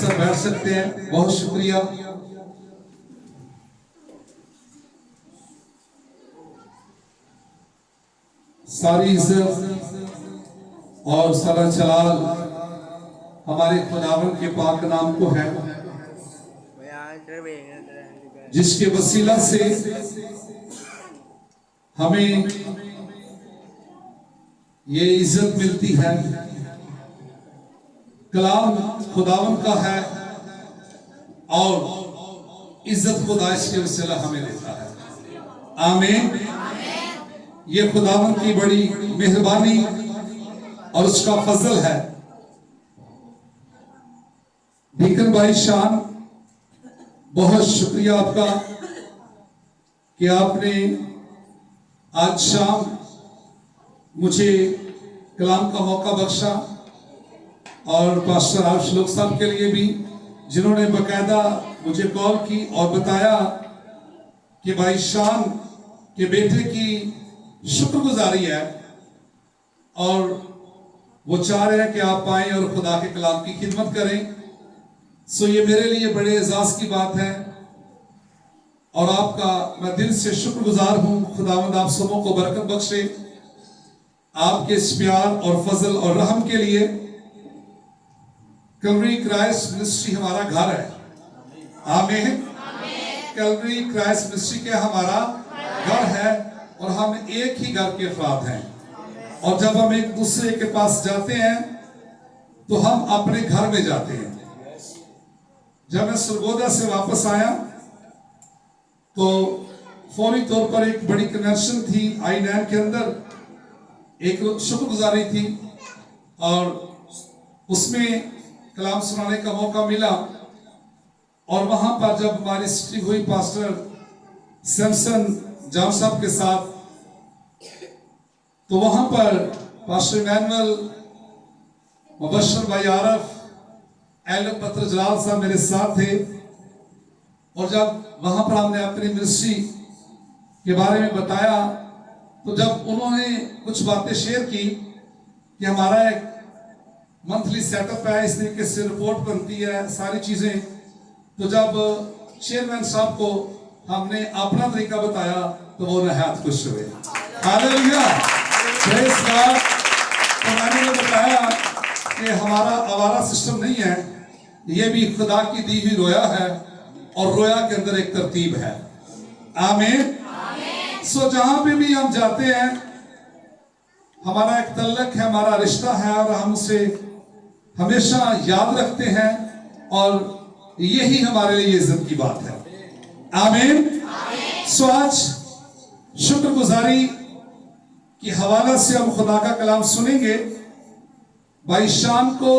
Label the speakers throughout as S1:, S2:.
S1: Pastor बैठ सकते हैं। बहुत शुक्रिया। सारी इज्जत और सारा जलाल हमारे खुदावंद के पाक नाम को है, जिसके वसीला से हमें ये इज्जत मिलती है। कलाम खुदावंद का है और इज्जत खुदा इसके वसीला हमें देता है। आमीन। ये खुदावंद की बड़ी मेहरबानी और उसका फजल है। डीकन भाई शान, बहुत शुक्रिया आपका कि आपने आज शाम मुझे कलाम का मौका बख्शा, और पास्टर आशलोक साहब के लिए भी, जिन्होंने बकायदा मुझे कॉल की और बताया कि भाई शान के बेटे की शुक्रगुजारी है और वो चाह रहे हैं कि आप आए और खुदा के कलाम की खिदमत करें। सो ये मेरे लिए बड़े एजाज की बात है और आपका मैं दिल से शुक्रगुजार हूं। खुदावंद आप सबों को बरकत बख्शे। आपके इस प्यार और फजल और रहम के लिए कैलवरी क्राइस्ट मिनिस्ट्री हमारा घर है। आमीन। कैलवरी क्राइस्ट मिनिस्ट्री के हमारा घर है और हम एक ही घर के अफराद हैं। और जब हम एक दूसरे के पास जाते हैं तो हम अपने घर में जाते हैं। जब मैं सरगोदा से वापस आया तो फौरी तौर पर एक बड़ी कन्वेंशन थी I9 के अंदर, एक शुक्रगुजारी थी और उसमें कलाम सुनाने का मौका मिला। और वहां पर जब हमारी स्ट्री हुई पास्टर सैमसन जान साहब के साथ, तो वहां पर पास्टर इमैनुअल, मुबशर भाई आरफ, एल पत्र जलाल साहब मेरे साथ थे। और जब वहां पर हमने अपनी मिनिस्ट्री के बारे में बताया तो जब उन्होंने कुछ बातें शेयर की कि हमारा एक मंथली सेटअप है, इस तरीके से रिपोर्ट बनती है, सारी चीजें, तो जब चेयरमैन साहब को हमने अपना तरीका बताया तो वो नहायत खुश हुए। Hallelujah, praise God. तो मैंने ये बताया कि हमारा आवारा सिस्टम नहीं है, ये भी खुदा की दी हुई रोया है और रोया के अंदर एक तरतीब है। आमीन। सो जहां पे भी हम जाते हैं हमारा एक तल्लक है, हमारा रिश्ता है और हम उसे हमेशा याद रखते हैं और यही हमारे लिए इज्जत की बात है। आमीन। सो आज शुक्रगुजारी की हवाला से हम खुदा का कलाम सुनेंगे। भाई शान को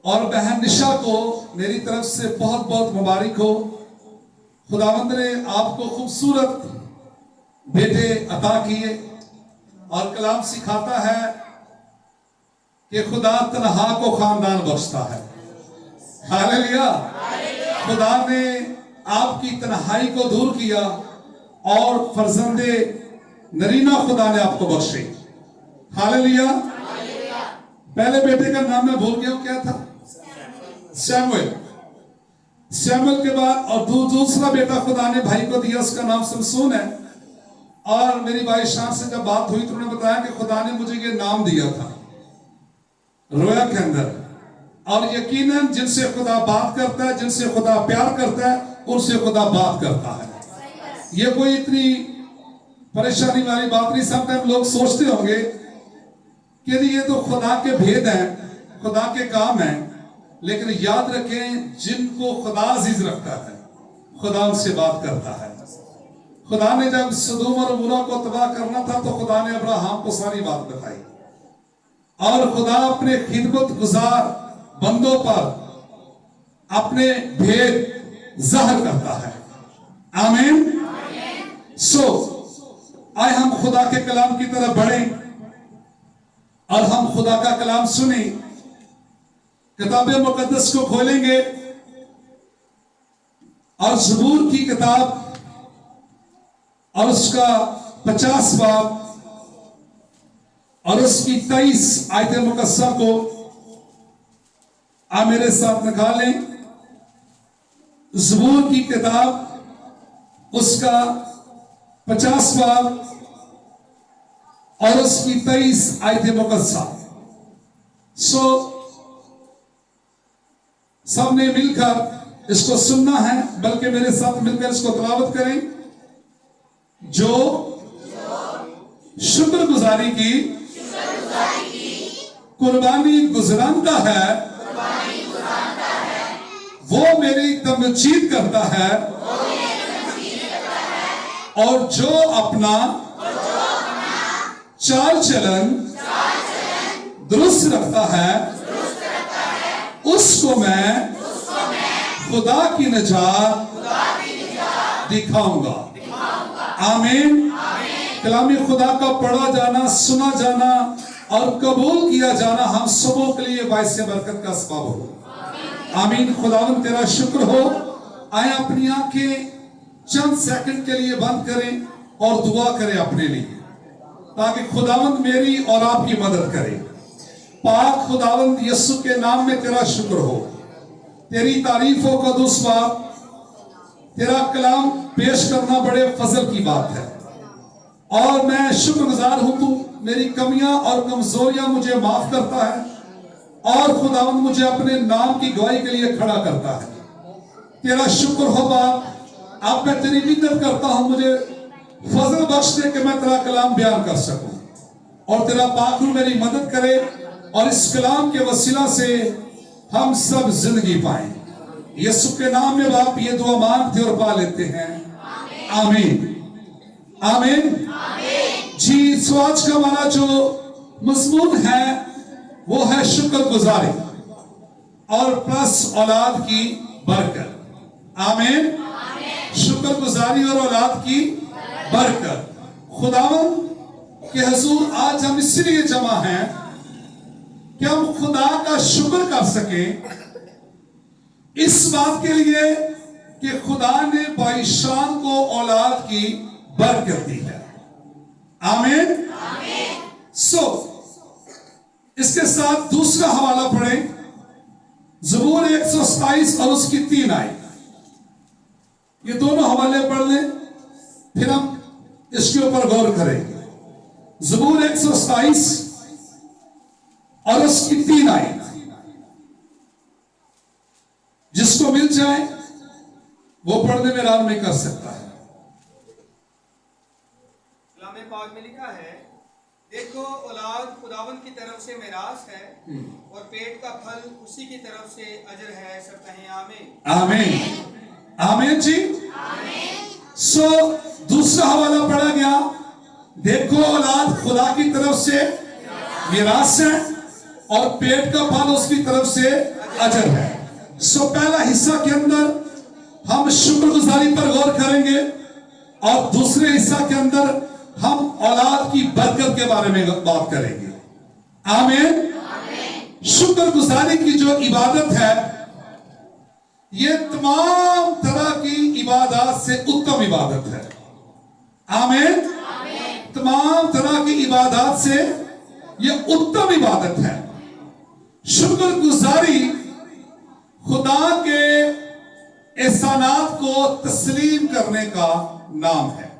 S1: और बहन निशा को मेरी तरफ से बहुत बहुत मुबारक हो। खुदावंद ने आपको खूबसूरत बेटे अता किए और कलाम सिखाता है कि खुदा तन्हा को खानदान बख्शता है। हालेलुया। खुदा ने आपकी तन्हाई को दूर किया और फर्जंदे नरीना खुदा ने आपको बख्शे। हालेलुया। पहले बेटे का नाम मैं भूल गया हूं, क्या था? सैमुएल। सैमुएल के बाद और दूसरा बेटा खुदा ने भाई को दिया, उसका नाम समसून है। और मेरी भाई शान से जब बात हुई तो उन्होंने बताया कि खुदा ने मुझे ये नाम दिया था रोया के अंदर। और यकीनन जिनसे खुदा बात करता है, जिनसे खुदा प्यार करता है, उनसे खुदा बात करता है। ये कोई इतनी परेशानी वाली बात नहीं। समटाइम लोग सोचते होंगे कि ये तो खुदा के भेद हैं, खुदा के काम हैं, लेकिन याद रखें जिनको खुदा अजीज रखता है खुदा उनसे बात करता है। खुदा ने जब सदोम और अमोरा को तबाह करना था तो खुदा ने अब्राहम को सारी बात बताई और खुदा अपने खिदमत गुजार बंदों पर अपने भेद जाहिर करता है। आमीन। सो आए हम खुदा के कलाम की तरफ बढ़े और हम खुदा का कलाम सुने। किताब मुकद्दस को खोलेंगे और ज़बूर की किताब और उसका 50 बाब और उसकी 23 आयत मुकद्दसा को आप मेरे साथ निकालें ज़बूर की किताब उसका 50 बाब और उसकी 23 आयत मुकद्दसा। सबने मिलकर इसको सुनना है, बल्कि मेरे साथ मिलकर इसको तिलावत करें। जो शुक्रगुजारी की कुर्बानी गुजरानता है वो मेरी तमजीद करता है, और जो अपना चाल चलन दुरुस्त रखता है उसको मैं खुदा की निजात दिखाऊंगा। आमीन। कलामी खुदा का पढ़ा जाना, सुना जाना और कबूल किया जाना हम सबों के लिए बाइस बरकत का सबब हो। आमीन। खुदावन तेरा शुक्र हो। आए अपनी आंखें चंद सेकंड के लिए बंद करें और दुआ करें अपने लिए, ताकि खुदावंद मेरी और आपकी मदद करे। पाक खुदावंद यीशु के नाम में तेरा शुक्र हो, तेरी तारीफों का दुस्बाब, तेरा कलाम पेश करना बड़े फजल की बात है, और मैं शुक्रगुजार हूं। तू मेरी कमियां और कमजोरियां मुझे माफ करता है, और खुदावंद मुझे अपने नाम की गवाही के लिए खड़ा करता है। तेरा शुक्र हो बाप। अब मैं तेरी मिन्नत करता हूं, मुझे फजल बख्श दे कि मैं तेरा कलाम बयान कर सकूं, और तेरा पाक रूह मेरी मदद करे, और इस कलाम के वसीला से हम सब जिंदगी पाएं। यीशु के नाम में बाप ये दुआ मांगते और पा लेते हैं। आमीन। आमीन। जी, सो आज का हमारा जो मजमून है वो है शुक्रगुजारी और प्लस औलाद की बरकत। आमीन। शुक्रगुजारी और औलाद की बरकत। खुदावंद के हुजूर आज हम इसलिए जमा हैं कि हम खुदा का शुक्र कर सकें, इस बात के लिए कि खुदा ने बाईशान को औलाद की बरकत दी है। आमीन। इसके साथ दूसरा हवाला पढ़ें, ज़बूर 127 और उसकी 3 आयत। ये दोनों हवाले पढ़ लें, फिर हम इसके ऊपर गौर करेंगे। ज़बूर 127 और उसकी 3 आयत, जिसको मिल जाए वो पढ़ने में आराम नहीं कर सकता है।
S2: कलाम पाक में लिखा है, देखो औलाद खुदावंद की तरफ से मिरास है, और पेट का फल उसी की तरफ से अजर है। सब कहें आमीन।
S1: आमीन। आमीन जी। सो दूसरा हवाला पढ़ा गया, देखो औलाद खुदा की तरफ से मिरास है और पेट का फल उसकी तरफ से अजर है। सो पहला हिस्सा के अंदर हम शुक्रगुजारी पर गौर करेंगे, और दूसरे हिस्सा के अंदर हम औलाद की बरकत के बारे में बात करेंगे। आमीन। शुक्रगुजारी की जो इबादत है ये तमाम तरह की इबादत से उत्तम इबादत है। आमीन। तमाम तरह की इबादत से ये उत्तम इबादत है। शुक्रगुजारी खुदा के एहसानात को तस्लीम करने का नाम है।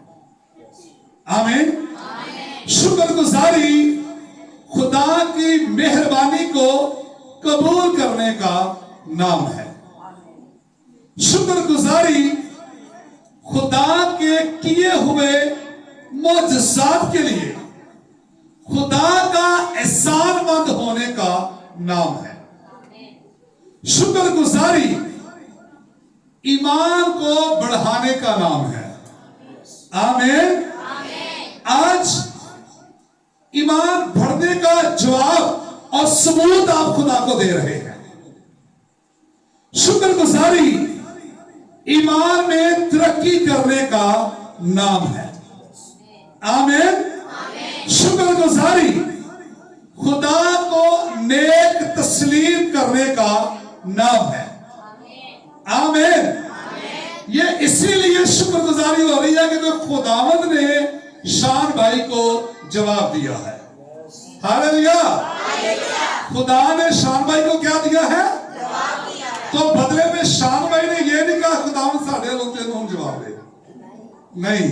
S1: आमीन। शुक्रगुजारी खुदा की मेहरबानी को कबूल करने का नाम है। शुक्रगुजारी खुदा के किए हुए मोजज़ात के लिए खुदा का एहसानमंद होने का नाम है। शुक्रगुजारी ईमान को बढ़ाने का नाम है। आमीन। आज ईमान बढ़ने का जवाब और सबूत आप खुदा को दे रहे हैं। शुक्रगुजारी ईमान में तरक्की करने का नाम है। आमीन। शुक्रगुजारी खुदा को नेक तस्लीम करने का नाम है। आमीन। ये इसीलिए शुक्रगुजारी हो रही है कि खुदावंद ने शान भाई को जवाब दिया है। हालेलुया। खुदा ने शान भाई को क्या दिया है? तो बदले में शान भाई ने यह नहीं कहा खुदावन साढ़े लोग तेन जवाब दे, नहीं,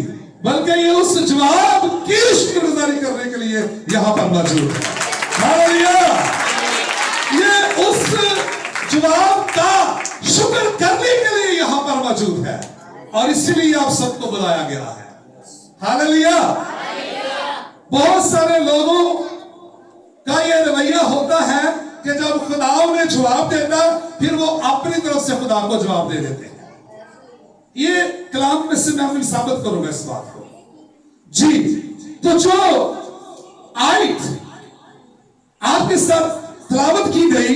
S1: बल्कि ये उस जवाब की शुक्रगुजारी करने के लिए यहां पर मौजूद है। हालेलुया। ये उस जवाब का शुक्र करने के लिए यहां पर मौजूद है और इसलिए आप सबको बुलाया गया है। हालेलुया। बहुत सारे लोगों का यह रवैया होता है कि जब खुदा उन्हें जवाब देता फिर वो अपनी तरफ से खुदा को जवाब दे देते हैं। ये कलाम में से मैं अभी साबित करूंगा इस बात को जी। तो जो आयत आपके साथ तिलावत की गई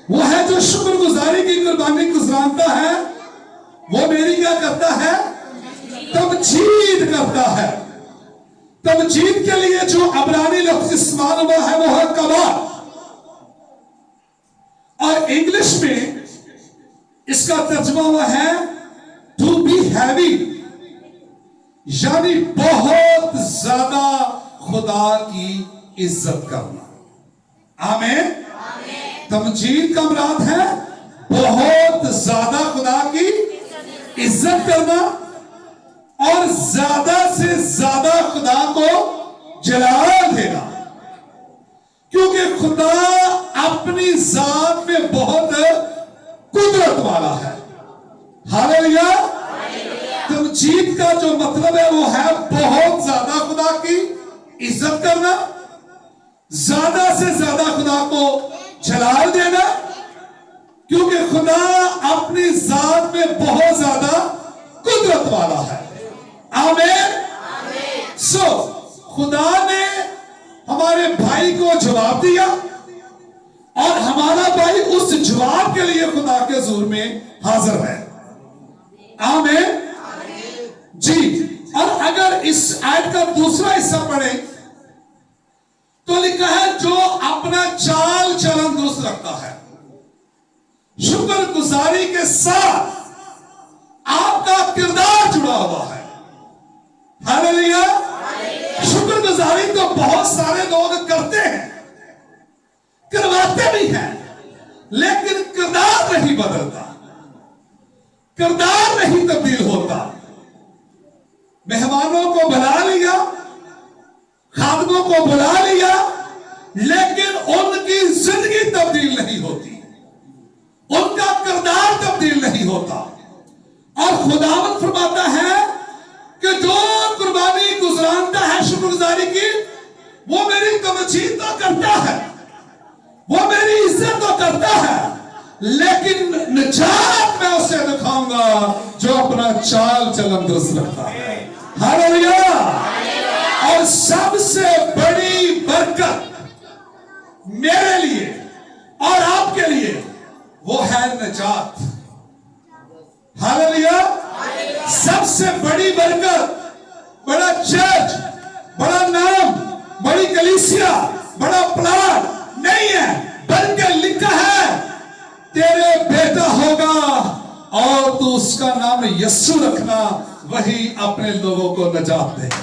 S1: वो है जो शुक्रगुजारी की कुर्बानी गुजरानता है, वो मेरी क्या करता है? तमजीद करता है। तमजीद के लिए जो अबरानी लफ्ज इस्तेमाल हुआ है वो है कबा, और इंग्लिश में इसका तर्जुमा हुआ है टू बी हैवी, यानी बहुत ज्यादा खुदा की इज्जत करना। आमीन। तमजीद का मुराद है बहुत ज्यादा खुदा की इज्जत करना और ज्यादा से ज्यादा खुदा को जलाल देना, क्योंकि खुदा अपनी जात में बहुत कुदरत वाला है। हालेलुया। तमजीद का जो मतलब है वो है बहुत ज्यादा खुदा की इज्जत करना, ज्यादा से ज्यादा खुदा को जलाल देना, क्योंकि खुदा अपनी जात में बहुत ज्यादा कुदरत वाला है। आमीन। सो खुदा ने हमारे भाई को जवाब दिया और हमारा भाई उस जवाब के लिए खुदा के हुजूर में हाजिर है। आमीन जी। और अगर इस आयत का दूसरा हिस्सा पढ़े तो लिखा है जो अपना चाल चलन दुरुस्त रखता है, शुक्रगुजारी के साथ आपका किरदार जुड़ा हुआ है। हालेलुया। शुक्रगुजारी तो बहुत सारे लोग करते हैं, करवाते भी हैं, लेकिन किरदार नहीं बदलता, किरदार नहीं तब्दील होता। मेहमानों को बुला लिया, खादमों को बुला लिया, लेकिन उनकी जिंदगी तब्दील नहीं होती, उनका किरदार तब्दील नहीं होता। और खुदावंद फरमाता है कि जो कुर्बानी गुजरानता है शुक्रगुजारी की, वो मेरी तमजीद तो करता है, वो मेरी इज्जत तो करता है, लेकिन निजात मैं उसे दिखाऊंगा जो अपना चाल चलन दुरुस्त रखता है। हालेलुया। और सबसे बड़ी बरकत मेरे लिए और आपके लिए वो है निजात। हालेलुया। सबसे बड़ी बरकत बड़ा चर्च, बड़ा नाम, बड़ी कलीसिया, बड़ा प्लान नहीं है, बल्कि लिखा है तेरे बेटा होगा और तू उसका नाम यीशु रखना, वही अपने लोगों को निजात देगा।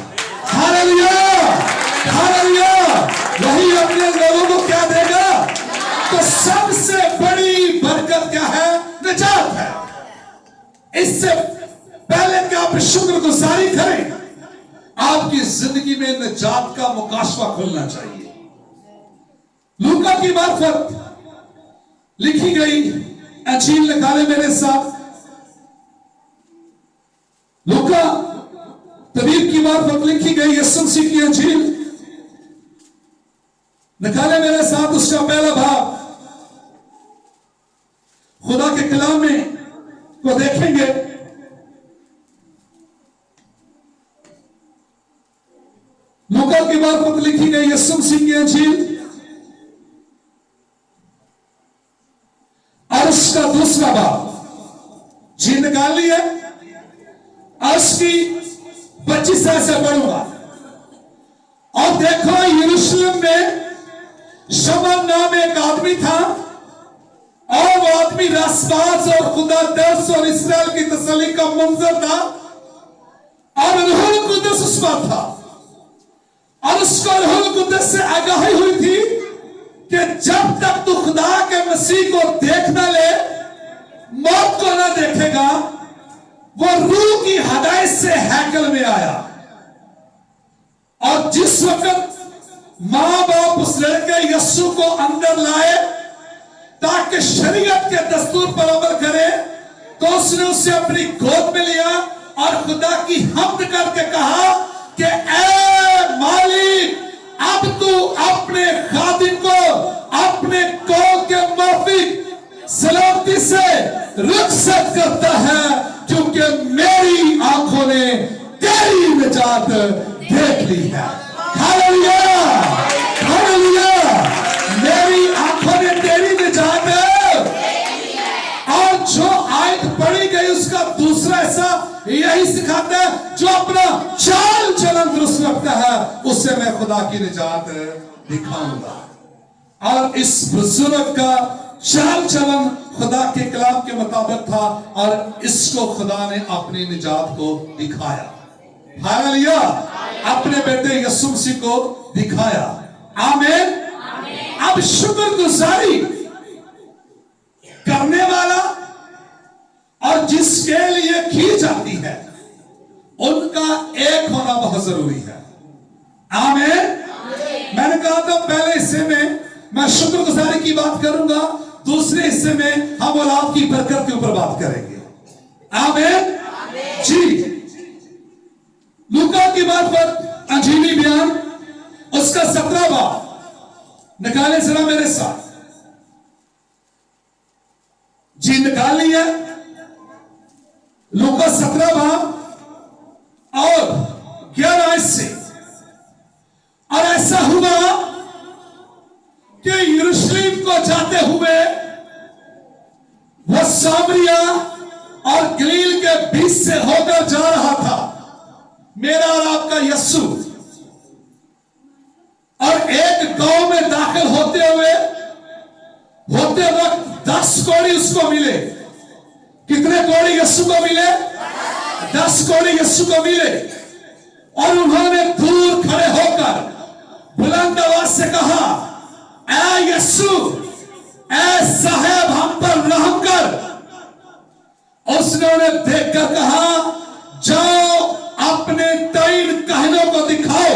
S1: हालेलुया। हालेलुया। वही अपने लोगों को क्या देगा? तो सबसे बड़ी बरकत क्या है? निजात है। इससे पहले कि आप शुक्रगुजारी करें, आपकी जिंदगी में निजात का मुकाशवा खुलना चाहिए। लूका की मार्फत लिखी गई अंजील निकाले मेरे साथ। लूका तबीब की मार्फत लिखी गई यीशु मसीह की अंजील निकाले मेरे साथ, उसका पहला भाग। खुदा के कलाम में को देखेंगे, लूका की मार्फत लिखी गई यीशु मसीह की अंजील और उसका दूसरा भाग जी निकाल लिया। उसकी 25 से पढ़ूंगा। और देखो यरूशलेम में शमन नाम एक आदमी था, और वो आदमी रसबाज और खुदा दर्श और इसराइल की तसल्ली का मंजर था, और रूहुल कुद्दस उस पर था, और उसको रूहुल कुद्दस से आगाही हुई थी कि जब तक तू खुदा के मसीह को देख न ले मौत को ना देखेगा, वो रूह की हदायत से हैकल में आया। और जिस वक्त मां बाप उस लड़के यस्सु को अंदर लाए ताकि शरीयत के दस्तूर पर अमल करे, तो उसने उसे अपनी गोद में लिया और खुदा की हम्द करके कहा कि ऐ मालिक, अब तू अपने खादिम को अपने कौल के मुताबिक सलामती से रुखसत करता है, क्योंकि मेरी आंखों ने तेरी निजात देख ली है। Hallelujah, hallelujah. मेरी आंखों ने तेरी निजात और जो आयत पढ़ी गई उसका दूसरा हिस्सा यही सिखाता है, जो अपना चाल चलन दुरुस्त रखता है उससे मैं खुदा की निजात दिखाऊंगा। और इस बुजुर्ग का चाल चलन खुदा के कलाम के मुताबिक था और इसको खुदा ने अपनी निजात को दिखाया। हालेलुया, अपने बेटे यीशु मसीह को दिखाया। आमीन। अब शुक्रगुजारी करने वाला और जिसके लिए की जाती है उनका एक होना बहुत जरूरी है। आमीन। मैंने कहा था पहले हिस्से में मैं शुक्रगुजारी की बात करूंगा, दूसरे हिस्से में हम औलाद की बरकत के ऊपर बात करेंगे। आमीन जी। लूका की बात पर अंजीली बयान उसका 17 बाब निकाले जरा मेरे साथ जी, निकाल लिया। लूका 17 बाब और 11 से। और ऐसा हुआ कि यरूशलेम को जाते हुए वह सामरिया और गलील के बीच से होकर जा रहा था, मेरा और आपका यस्सु। और एक गांव में दाखिल होते वक्त 10 कोढ़ी उसको मिले। कितने कोढ़ी यस्सु को मिले? 10 कोढ़ी यस्सु को मिले। और उन्होंने दूर खड़े होकर बुलंद आवाज से कहा, ऐ यस्सु, ऐ साहेब, हम पर रहम कर। उसने उन्हें देखकर कहा, जाओ अपने 3 कहनों को दिखाओ।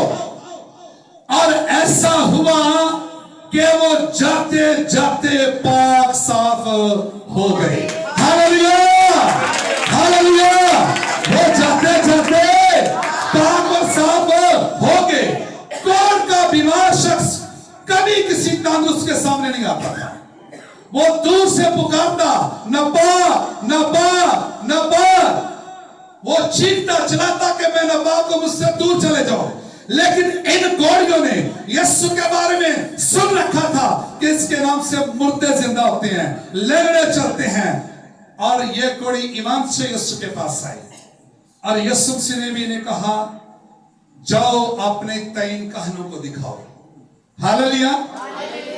S1: और ऐसा हुआ कि वो जाते जाते पाक साफ हो गए। Hallelujah, hallelujah. वो जाते जाते पाक और साफ हो गए। कौन का बीमार शख्स कभी किसी तंदुरुस्त के सामने नहीं आता था। वो दूर से पुकारता, नबा नबा नबा। वो चीखता चिल्लाता कि मैं नबा को मुझसे दूर चले जाओ। लेकिन इन कोढ़ियों ने यीशु के बारे में सुन रखा था कि इसके नाम से मुर्दे जिंदा होते हैं, लंगड़े चलते हैं। और ये कोढ़ी ईमान से यीशु के पास आई और यीशु ने भी ने कहा, जाओ अपने 3 कहनों को दिखाओ। हालेलुया।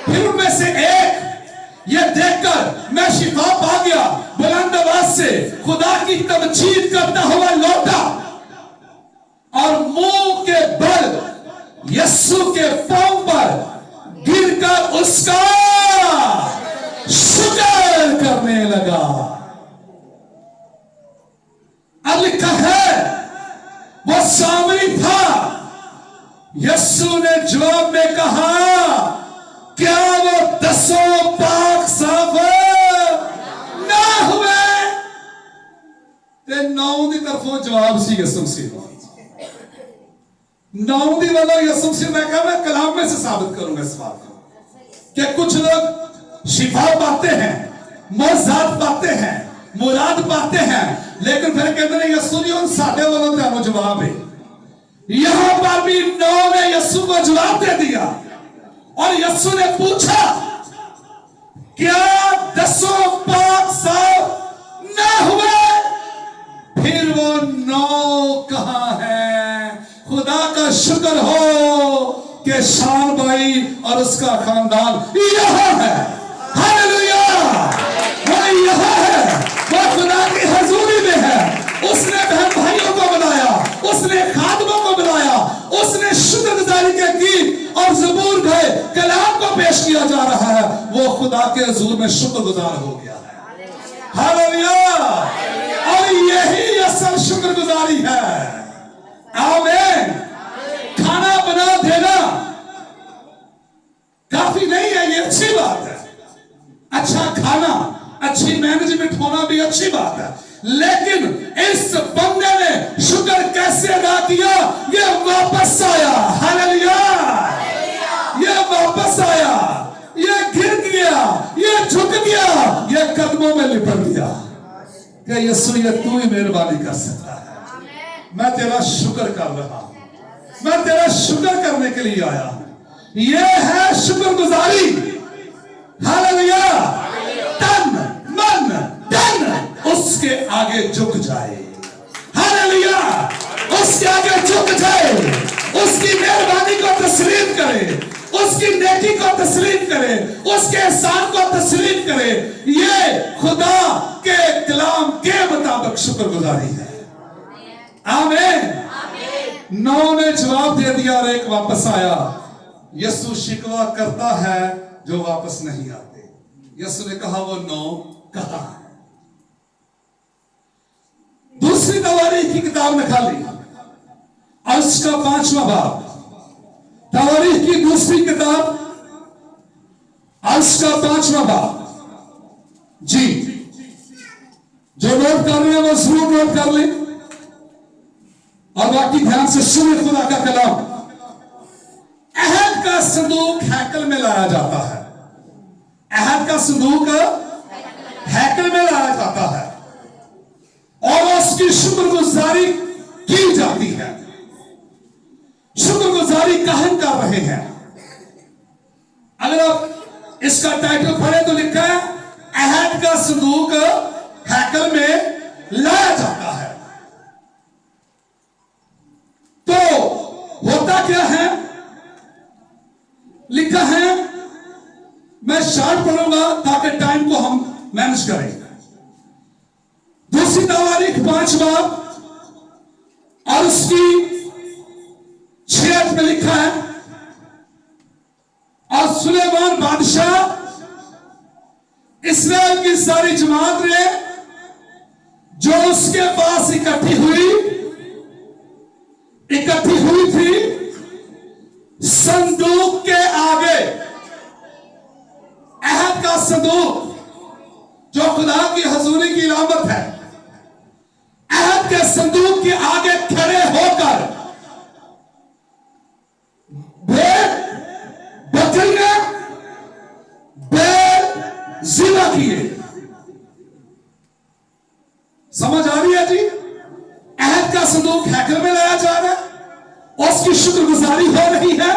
S1: फिर उनमें से एक ये देखकर मैं शिफा पा गया, बुलंद आवाज से खुदा की तमजीद करता हुआ लौटा और मुंह के बल यीशु के पांव पर गिरकर उसका शुक्र करने लगा। अब लिखा है वो सामरी था। यीशु ने जवाब में कहा, क्या वो 10 पाक साफ ना हुए? ते 9 की तरफों जवाब सी यीशु से 9 दी वाला यीशु से मैं कहा, मैं कलाम में से साबित करूंगा इस बात को कि कुछ लोग शिफा पाते हैं, मौजात पाते हैं, मुराद पाते हैं, लेकिन फिर कहते हैं यीशु ने उन साडे वालों तेनों जवाब है। यहां पर भी 9 ने यीशु को जवाब दे दिया और यीशु ने पूछा, क्या 10 पाक साफ ना हुए? फिर वो 9 कहां है? खुदा का शुक्र हो कि शान भाई और उसका खानदान यहां है। हालेलुया। वो यहां है, वो खुदा की हजूरी में है। उसने बहन भाइयों को बुलाया, उसने खादमों को बुलाया, उसने शुक्रगुजारी के गीत और ज़बूर गए कलाम को पेश किया जा रहा है। वो खुदा के हुजूर में शुक्रगुजार हो गया है। हालेलुया। और यही असल शुक्रगुजारी है। आमीन। खाना बना देना काफी नहीं है, ये अच्छी बात है। अच्छा खाना, अच्छी मैनेजमेंट होना भी अच्छी बात है, लेकिन इस बंदे ने शुक्र कैसे अदा किया? ये वापस आया। हालेलुया। ये वापस आया, ये गिर गया, ये झुक गया, ये कदमों में लिपट गया कि यीशु ये तू ही मेहरबानी कर सकता है। मैं तेरा शुक्र कर रहा हूं, मैं तेरा शुक्र करने के लिए आया हूं। ये है शुक्रगुजारी। हालेलुया। तन मन धन उसके आगे झुक जाए। हालेलुया। उसके आगे झुक जाए, उसकी मेहरबानी को तस्लीम करे, उसकी नेकी को तस्लीम करे, उसके एहसान को तस्लीम करे। ये खुदा के कलाम के मुताबिक शुक्रगुजारी है। आमीन। 9 ने जवाब दे दिया और एक वापस आया। यीशु शिकवा करता है जो वापस नहीं आते। यीशु ने कहा वो 9 कहां है? दूसरी तवारीख की किताब निकाली और उसका 5वां बाब, तवारीख की दूसरी किताब और उसका 5वां बाब। जी, जो नोट कर रहे हैं वो जरूर नोट कर लें और बाकी ध्यान से सुने खुदा का कलाम। अहद का संदूक हैकल में लाया जाता है। अहद का संदूक हैकल में लाया जाता है और उसकी शुक्रगुजारी की जाती है। शुक्रगुजारी कहन कर रहे हैं। अगर आप इसका टाइटल पढ़े तो लिखा है अहद का संदूक हैकल में लाया जाता है। तो होता क्या है? लिखा है, मैं शार्ट पढ़ूंगा ताकि टाइम को हम मैनेज करें। दूसरी तवारीख 5 बाब और उसकी 6 में लिखा है, और सुलेमान बादशाह इस्राएल की सारी जमात ने जो उसके पास इकट्ठी हुई थी संदूक के आगे। अहद का संदूक जो खुदा की हजूरी की इलामत है, अहद के संदूक के आगे खड़े होकर भेड़ बकरियां बैल ज़िबा किए। समझ आ रही है जी? अहद का संदूक हैकल में लाया जा रहा है, उसकी शुक्रगुजारी हो रही है,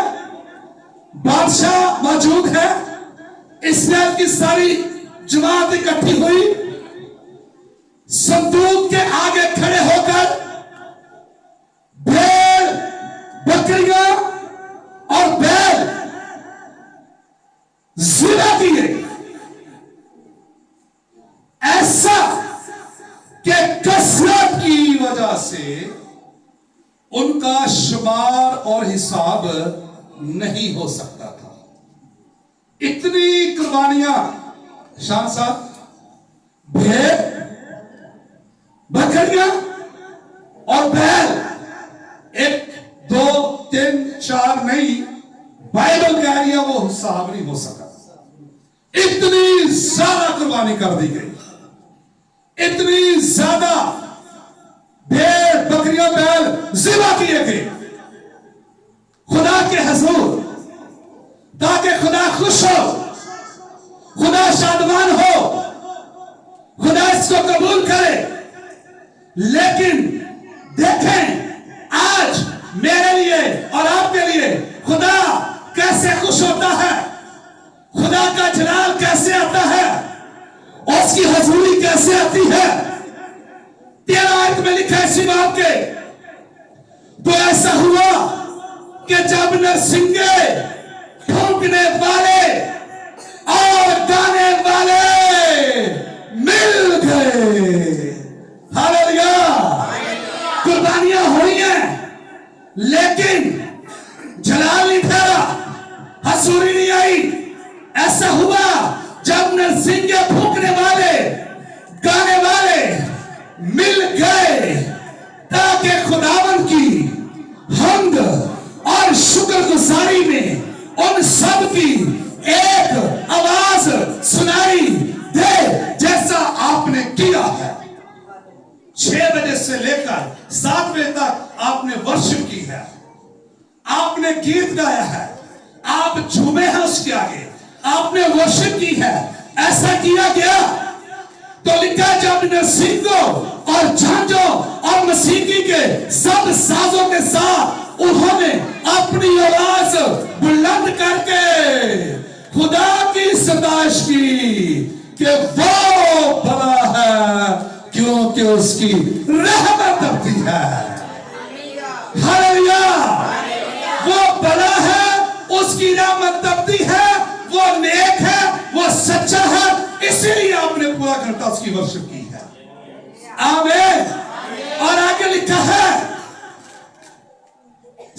S1: बादशाह मौजूद है, इस्राएल की सारी जमात इकट्ठी हुई, संदूक के आगे खड़े होकर भेड़ बकरियां और बैल ज़िबा किए। ऐसा कि कसरत की वजह से उनका शुमार और हिसाब नहीं हो सकता था। इतनी कुर्बानियां, शान साहब, भेड़ बकरियां और बैल, 1 2 3 4 नहीं, बाइबल कह रही है वो हिसाब नहीं हो सका। इतनी ज्यादा कुर्बानी कर दी गई, इतनी ज्यादा भेड़ बकरियां बैल ज़िबा किए गए खुदा के हुजूर, ताकि खुदा खुश हो, खुदा शादमान हो, खुदा इसको कबूल करे। लेकिन देखें आज मेरे लिए और आपके लिए खुदा कैसे खुश होता है, खुदा का जलाल कैसे आता है, उसकी हजूरी कैसे आती है। 13 आयत में लिखा है इसी बात के, तो ऐसा हुआ कि जब नरसिंगे फूंकने वाले और गाने वाले मिल गए। हालेलुया। कुर्बानियां हुई हैं लेकिन जलाल नहीं ठहरा, हसूरी नहीं आई। ऐसा हुआ जब नरसिंगे फूंकने वाले गए ताकि खुदावन की हमद और शुक्रगुजारी में उन सब की एक आवाज सुनाई दे जैसा आपने किया है। 6 बजे से लेकर 7 बजे तक आपने वर्शिप की है, आपने गीत गाया है, आप झूमे हैं उसके आगे, आपने वर्शिप की है। ऐसा किया गया तो लिखा जब नरसिंगों और झांझों और मसीकी के सब साजों के साथ उन्होंने अपनी आवाज बुलंद करके खुदा की सताइश की कि वो भला है क्योंकि उसकी रहमत अपनी है। हालेलुया। वो भला है, उसकी रहमत अपनी है, वो नेक है, वो सच्चा है, इसीलिए आपने पूरा घंटा उसकी वर्शिप की है। आमीन। और आगे लिखा है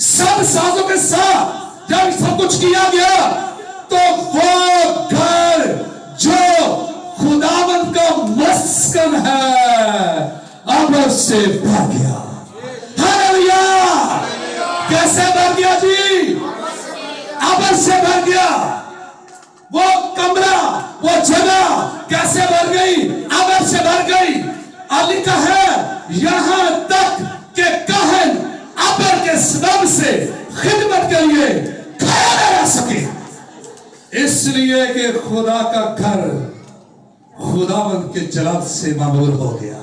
S1: सब साजों के साथ जब सब कुछ किया गया तो वो घर जो खुदावंद का मस्कन है अब उससे भर गया। हालेलुया। कैसे भर गया जी? अब से भर गया। वो कमरा, वो जगह कैसे भर गई? अब से भर गई। और लिखा है यहां तक कि कहन अबर के सबब से खिदमत के लिए खड़ा न रह सके, इसलिए कि खुदा का घर खुदावंद के जलाल से मामूल हो गया।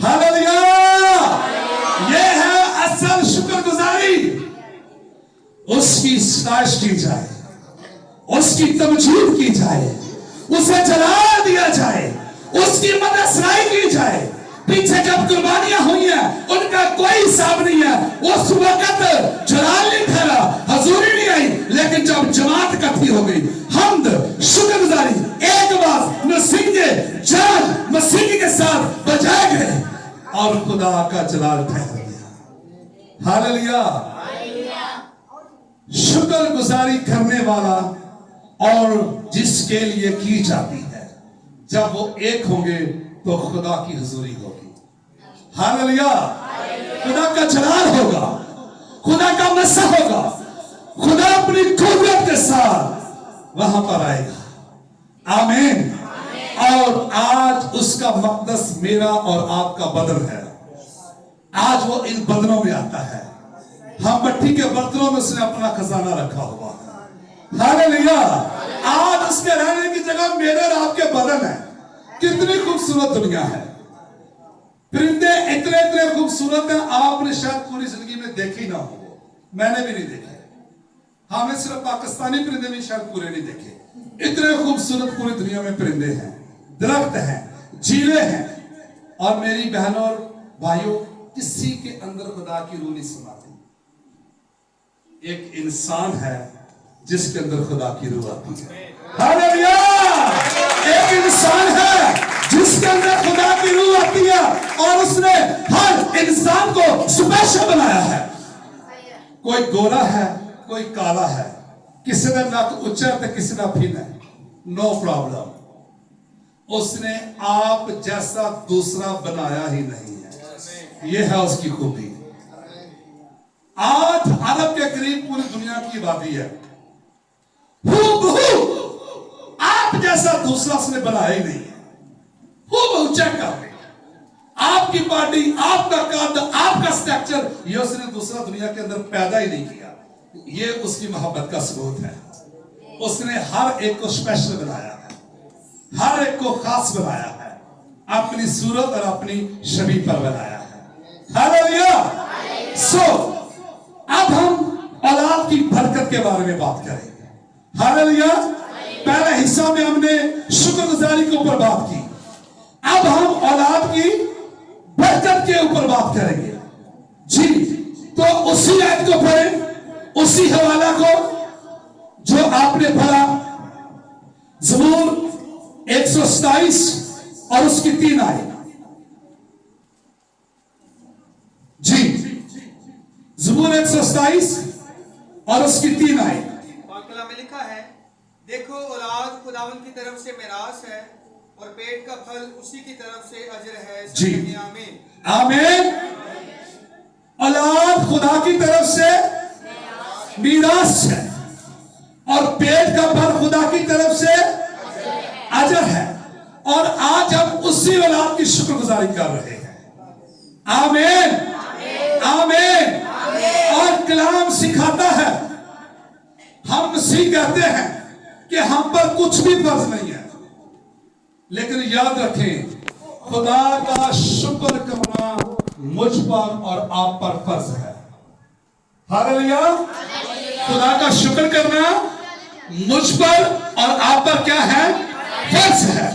S1: हालेलुया। ये है असल शुक्रगुजारी। उसकी सताइश की जाए, उसकी तमजीद की जाए, उसे जला दिया जाए, उसकी मददसराई की जाए। पीछे जब कुर्बानियां हुई हैं उनका कोई हिसाब नहीं है। उस वक्त जलाल नहीं ठहरा, हजूरी नहीं आई, लेकिन जब जमात इकट्ठी हो गई, हमद शुक्रगुजारी एक आवाज नरसिंगे जान मसीह के साथ बजाए गए और खुदा का जलाल ठहर गया। हालेलुया। शुक्रगुजारी करने वाला और जिसके लिए की जाती है, जब वो एक होंगे तो खुदा की हुजूरी होगी। हालेलुया। खुदा का जलाल होगा, खुदा का मसा होगा, खुदा अपनी कुदरत के साथ वहां पर आएगा। आमीन। और आज उसका मकदस मेरा और आपका बदन है। आज वो इन बदनों में आता है। हम मट्टी के बर्तनों में उसने अपना खजाना रखा हुआ है। हालेलुया। आज उसके रहने की जगह मेरे और आपके बदन है। कितनी खूबसूरत दुनिया है। परिंदे इतने इतने खूबसूरत हैं, आपने शायद पूरी जिंदगी में देखे ना हो, मैंने भी नहीं देखे। हमें सिर्फ पाकिस्तानी परिंदे भी शायद पूरे नहीं देखे। इतने खूबसूरत पूरी दुनिया में परिंदे हैं, दरख्त हैं, झीलें हैं। और मेरी बहनों और भाइयों, किसी के अंदर खुदा की रूह नहीं समाती। एक इंसान है जिसके अंदर खुदा की रूह आती है। हालेलुया। एक इंसान है जिसके अंदर खुदा की रूह आती है और उसने हर इंसान को स्पेशल बनाया है। कोई गोरा है, कोई काला है, किसी ने नक ऊंचा है तो किसी ने फिन है, नो प्रॉब्लम। उसने आप जैसा दूसरा बनाया ही नहीं है। यह है उसकी खूबी। 8 अरब के करीब पूरी दुनिया की आबादी है। आप जैसा दूसरा उसने बनाया ही नहीं है। खूब चेक कर ले, आपकी बॉडी, आपका कद, आपका स्ट्रक्चर, ये उसने दूसरा दुनिया के अंदर पैदा ही नहीं किया। ये उसकी मोहब्बत का सबूत है। उसने हर एक को स्पेशल बनाया है, हर एक को खास बनाया है, अपनी सूरत और अपनी छवि पर बनाया है। हालेलुया। सो अब हम औलाद की बरकत के बारे में बात करेंगे। हालेलुया। पहले हिस्सा में हमने शुक्रगुजारी के ऊपर बात की, अब हम औलाद की बरकत के ऊपर बात करेंगे जी। तो उसी आयत को पढ़ें, उसी हवाला को जो आपने पढ़ा, ज़बूर 127 और उसकी 3 आयत जी। ज़बूर 127 और उसकी 3 आयत
S2: में लिखा है, देखो औलाद खुदावंद की तरफ से मिरास है और पेट का फल उसी की तरफ से अजर है।
S1: जी।
S2: आमीन।
S1: आमीन। औलाद खुदा की तरफ से मीरास है और पेट का फल खुदा की तरफ से अजर है। और आज हम उसी औलाद की शुक्रगुजारी कर रहे हैं। आमीन आमीन। और कलाम सिखाता है, हम मसीह कहते हैं कि हम पर कुछ भी फर्ज नहीं है, लेकिन याद रखें खुदा का शुक्र करना मुझ पर और आप पर फर्ज है। हालेलुया। खुदा का शुक्र करना मुझ पर और आप पर क्या है? फर्ज है।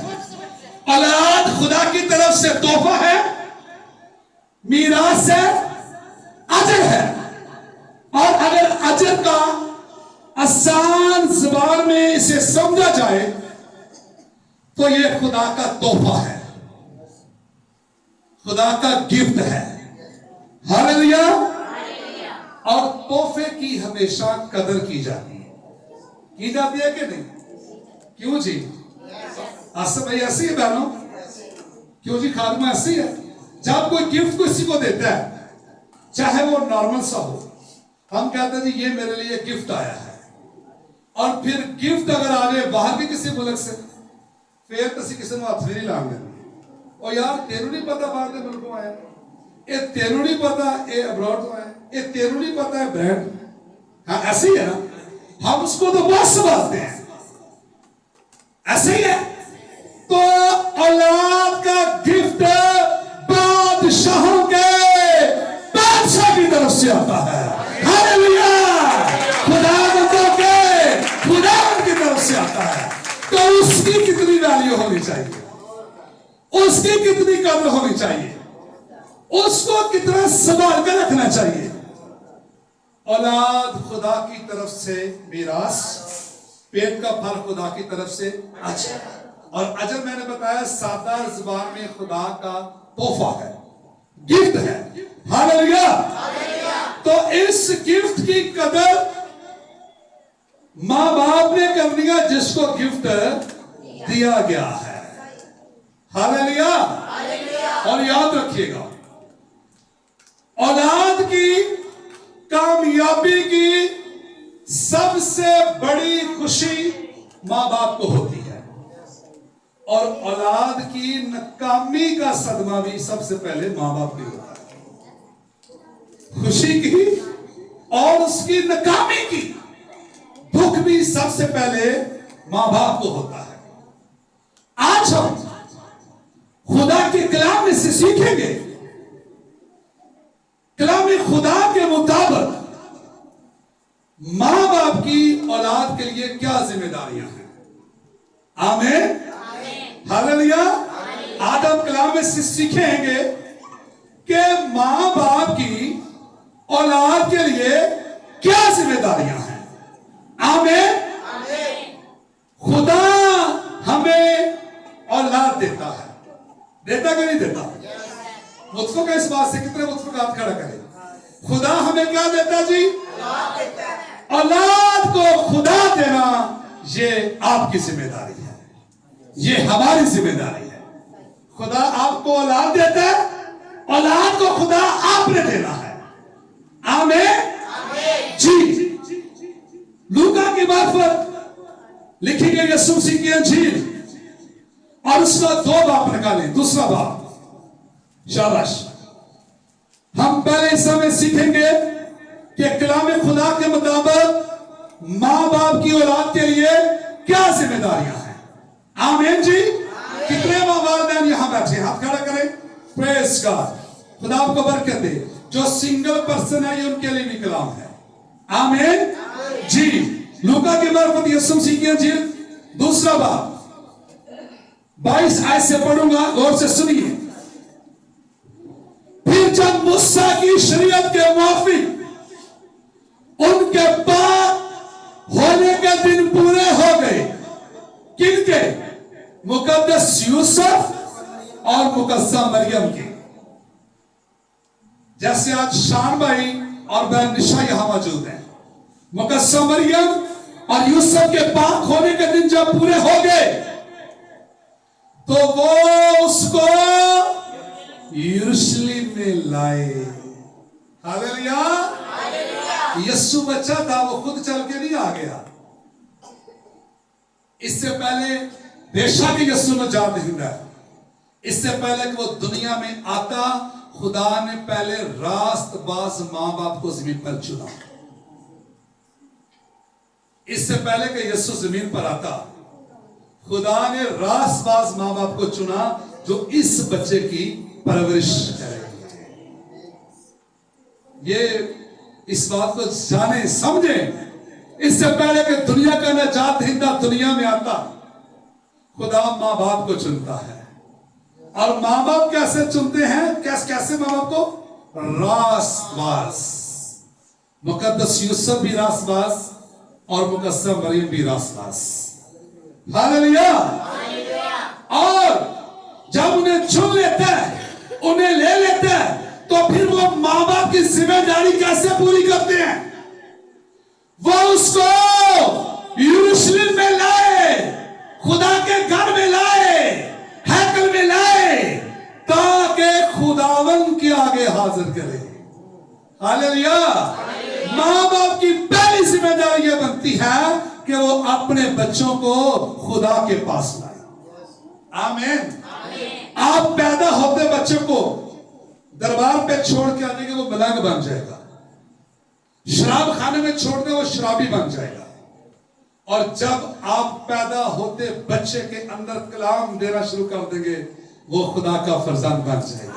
S1: औलाद खुदा की तरफ से तोहफा है, मीरास है, अजर है। और अगर अजर का आसान ज़बान में इसे समझा जाए तो यह खुदा का तोहफा है, खुदा का गिफ्ट है। हालेलुया। और तोहफे की हमेशा कदर की जाती है कि नहीं? क्यों जी? आसिफ भाई ऐसी है बहनों? क्यों जी? खादिमा ऐसी है। जब कोई गिफ्ट किसी को देता है, चाहे वो नॉर्मल सा हो, हम कहते हैं जी ये मेरे लिए गिफ्ट आया है। और फिर गिफ्ट अगर आ जाए बाहर के किसी मुल्क से, फिर किसी ने हथ भी नहीं लाएंगे। और यार तेरू नहीं पता बाहर के मुल्कों आया, ये तेरू नहीं पता ये अब्रॉड तो आया, ये तेरू नहीं पता है ब्रांड। हाँ ऐसे ही है ना, हम उसको तो बहुत संभालते हैं, ऐसे ही है। तो औलाद का गिफ्ट बादशाहों के बादशाह की तरफ से आता है। हालेलुया। खुदावंदों के खुदावंद की तरफ से आता है। तो उसकी कितनी वैल्यू होनी चाहिए, उसकी कितनी कदर होनी चाहिए, उसको कितना संभाल कर रखना चाहिए। औलाद खुदा की तरफ से मीरास, पेट का फल खुदा की तरफ से अजर। और अजर मैंने बताया सादा जुबान में खुदा का तोहफा है, गिफ्ट है। हालेलुया। तो इस गिफ्ट की कदर मां बाप ने करनी है जिसको गिफ्ट दिया गया है। हालेलुया। और याद रखिएगा, औलाद की कामयाबी की सबसे बड़ी खुशी मां बाप को होती है, और औलाद की नाकामी का सदमा भी सबसे पहले मां बाप की होता है। खुशी की और उसकी नाकामी की दुख भी सबसे पहले मां बाप को होता है। आज हम खुदा के कलाम में से सीखेंगे, कलाम खुदा के मुताबिक मां बाप की औलाद के लिए क्या जिम्मेदारियां हैं। आमीन। हालेलुया। आज हम कलाम में से सीखेंगे कि मां बाप की औलाद के लिए क्या जिम्मेदारियां हैं। आमीन। खुदा हमें औलाद देता है, देता कि नहीं देता? मुतफक है इस बात से? कितने मुतफक हाथ खड़ा करें? खुदा हमें क्या देता जी? औलाद को खुदा देना ये आपकी जिम्मेदारी है, ये हमारी जिम्मेदारी है। खुदा आपको औलाद देता है, औलाद को खुदा आपने देना है। आमीन जी। लूका की मार्फत लिखी गई यीशु मसीह की अंजील और उसका 2 बाप निकाले। दूसरा बाप, शाबाश। हम पहले इस समय सीखेंगे कि कलाम खुदा के मुताबिक मां बाप की औलाद के लिए क्या जिम्मेदारियां हैं। आमीन जी। कितने मां बाप यहां बैठे, हाथ खड़ा करें। Praise God. खुदा आपको बरकत दे। जो सिंगल पर्सन है ये उनके लिए भी कलाम है। आमीन जी। लूका की मार्फत यीशु मसीह की अंजील दूसरा बाप 22 आयत से पढ़ूंगा, गौर से सुनिए। फिर जब मूसा की शरीयत के मुआफिक उनके पाक होने के दिन पूरे हो गए, किनके? मुकद्दस यूसुफ और मुकद्दसा मरियम के। जैसे आज शान भाई और बहन निशा यहां मौजूद हैं। मुकद्दसा मरियम और यूसुफ के पाक होने के दिन जब पूरे हो गए तो वो उसको यरूशलेम में लाए। हालेलुया। यीशु बच्चा था, वो खुद चल के नहीं आ गया। इससे पहले बेशक यीशु नजात दहिंदा है, इससे पहले कि वो दुनिया में आता, खुदा ने पहले रास्तबाज मां बाप को जमीन पर चुना। इससे पहले कि यीशु जमीन पर आता, खुदा ने रास्तबाज मां बाप को चुना जो इस बच्चे की परवरिश करेंगे। ये इस बात को जाने समझे, इससे पहले कि दुनिया का नजात दहिंदा दुनिया में आता, खुदा मां बाप को चुनता है। और मां बाप कैसे चुनते हैं? कैसे मां बाप को? रास्तबाज। मुकद्दस यूसुफ भी रास्तबाज और मुकद्दस मरियम भी रास्तबाज। हालेलुया। और जब उन्हें चुन लेता है, उन्हें ले लेता है, तो फिर वो मां बाप की जिम्मेदारी कैसे पूरी करते हैं? वो उसको यरूशलेम में लाए, खुदा के घर में लाए, हैकल में लाए, ताकि खुदावन के आगे हाजिर करे। हालेलुया। मां बाप की पहली जिम्मेदारी यह बनती है कि वो अपने बच्चों को खुदा के पास लाए। आमीन। आप पैदा होते बच्चे को दरबार पे छोड़ के आने के वो मलंग बन जाएगा, शराब खाने में छोड़ने वो शराबी बन जाएगा। और जब आप पैदा होते बच्चे के अंदर कलाम देना शुरू कर देंगे, वो खुदा का फरजंद बन जाएगा।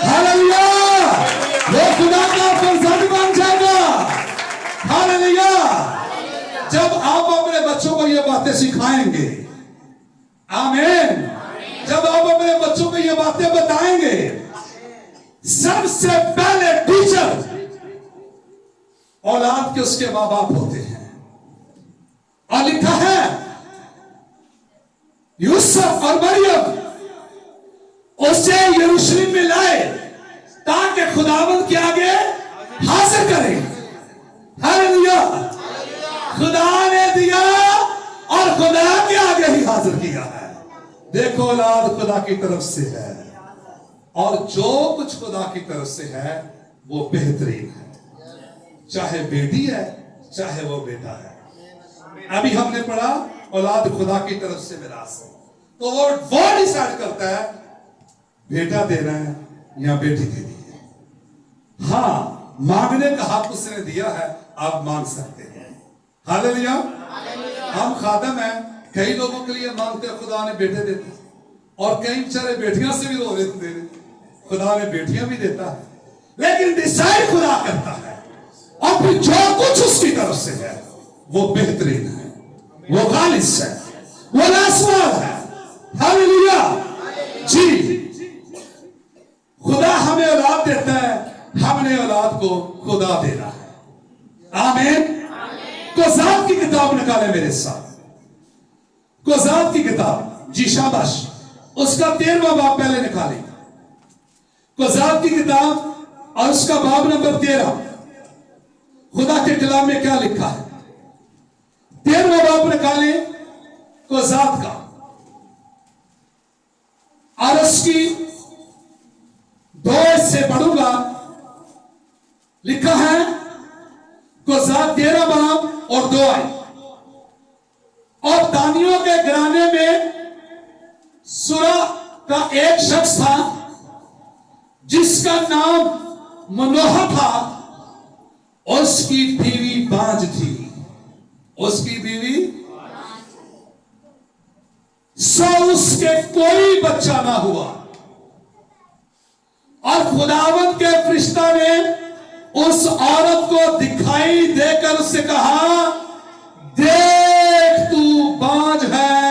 S1: हालेलुया। वो खुदा का फरजंद बन जाएगा। हालेलुया। जब आप अपने बच्चों को ये बातें सिखाएंगे, आमीन, जब आप अपने बच्चों को ये बातें बताएंगे, सबसे पहले टीचर औलाद के उसके मां बाप होते हैं। और लिखा है यूसुफ और मरियम उसे यरूशलेम में लाए ताकि खुदावंद के आगे हाजिर करें। हालेलुया। खुदा ने दिया और खुदा के आगे ही हाजिर किया है। देखो औलाद खुदा की तरफ से है, और जो कुछ खुदा की तरफ से है वो बेहतरीन है, चाहे बेटी है चाहे वो बेटा है। अभी हमने पढ़ा औलाद खुदा की तरफ से मिरास है, तो वो डिसाइड करता है बेटा देना है या बेटी देनी है। हाँ, मांगने का हक उसने दिया है, आप मांग सकते हैं। हालेलुया। हम खादम हैं, कई लोगों के लिए मांगते हैं, खुदा ने बेटे देते, और कई बेचारे बेटियां से भी रो देते, खुदा ने बेटियां भी देता है, लेकिन डिसाइड खुदा करता है। और फिर जो कुछ उसकी तरफ से है वो बेहतरीन है, वो खालिस है, वो लाजवाब है। हालेलुया जी। खुदा हमें औलाद देता है, हमने औलाद को खुदा देना है। आमीन। कोज़ात की किताब निकाले मेरे साथ, कोज़ात की किताब, जी शाबाश, उसका 13वां बाब पहले निकाले। कोज़ात की किताब और उसका बाब नंबर 13, खुदा के कलाम में क्या लिखा है? 13वां बाब निकाले कोज़ात का, और उसकी 2 से पढ़ूंगा। लिखा है कोज़ात 13 बाब और 2 आए। और दानियों के घराने में सुरा का एक शख्स था जिसका नाम मनोहा था, उसकी बीवी बांझ थी, उसकी बीवी सो उसके कोई बच्चा ना हुआ। और खुदावंद के फरिश्ता ने उस औरत को दिखाई देकर उससे कहा, देख तू बांझ है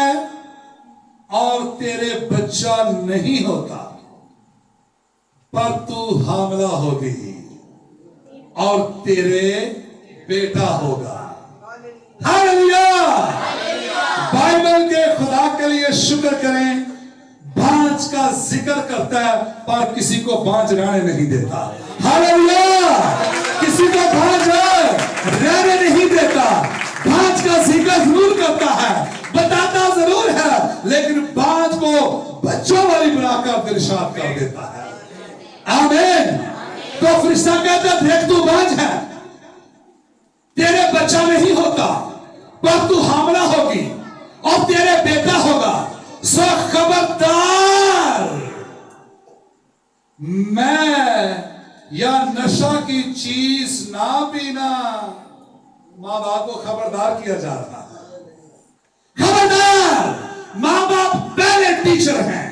S1: और तेरे बच्चा नहीं होता, पर तू हामिला होगी और तेरे बेटा होगा। हालेलुया। बाइबल के खुदा के लिए शुक्र करें, बांझ का जिक्र करता है पर किसी को बांझ रहने नहीं देता। हालेलुया। किसी को बांझ रहने नहीं देता, बांझ का जिक्र जरूर करता है, बताता जरूर है, लेकिन बांझ को बच्चों वाली बनाकर इरशाद कर देता है। आमीन। तो फरिश्ता कहता देख तू बांझ है, तेरे बच्चा नहीं होगा, पर तू हामला होगी और तेरे बेटा होगा। सो खबरदार, मैं या नशा की चीज ना पीना। माँ बाप को खबरदार किया जा रहा है। खबरदार, माँ बाप पहले टीचर हैं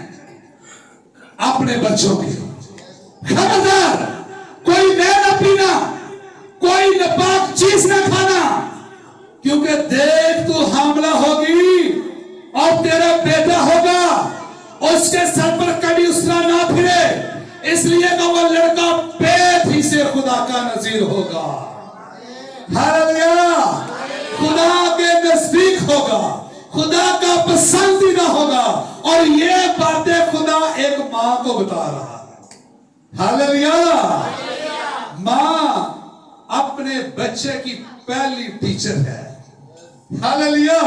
S1: अपने बच्चों के। खबरदार, कोई नया न पीना, कोई नापाक चीज न खाना, क्योंकि देख तू हामला होगी और तेरा बेटा होगा, उसके सर पर कभी उसका ना फिरे, इसलिए कि वो लड़का पेट ही से खुदा का नजीर होगा। हालेलुया, खुदा के नजदीक होगा, खुदा का पसंदीदा होगा। और ये बातें खुदा एक मां को बता रहा है। हालेलुया, मां अपने बच्चे की पहली टीचर है। हालेलुया,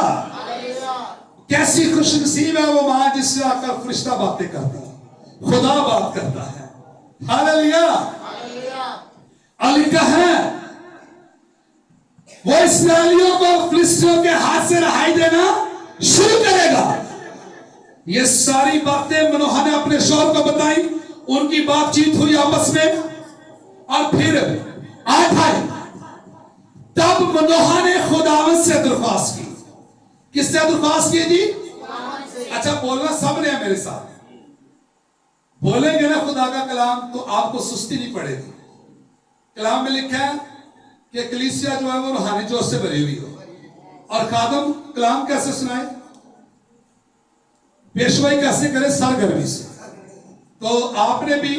S1: कैसी खुशनसीब है वो मां जिससे आकर फरिश्ता बातें करता है, खुदा बात करता है। हालेलुया, और लिखा है वो इस्राएलियों को फिलिस्तियों के हाथ से रिहाई देना शुरू करेगा। ये सारी बातें मनोहा ने अपने शौहर को बताई, उनकी बातचीत हुई आपस में, और फिर आठ आए। तब मनोहा ने खुदावंद से दरख्वास्त की। किससे दरख्वास्त की जी? अच्छा बोलना सबने है मेरे साथ। बोलेंगे ना खुदा का कलाम तो आपको सुस्ती नहीं पड़ेगी। कलाम में लिखा है कि कलीसिया जो है वो रूहानी जोश से भरी हुई हो। और खादम कलाम कैसे सुनाए, पेशवाई कैसे करे, सरगर्मी से। तो आपने भी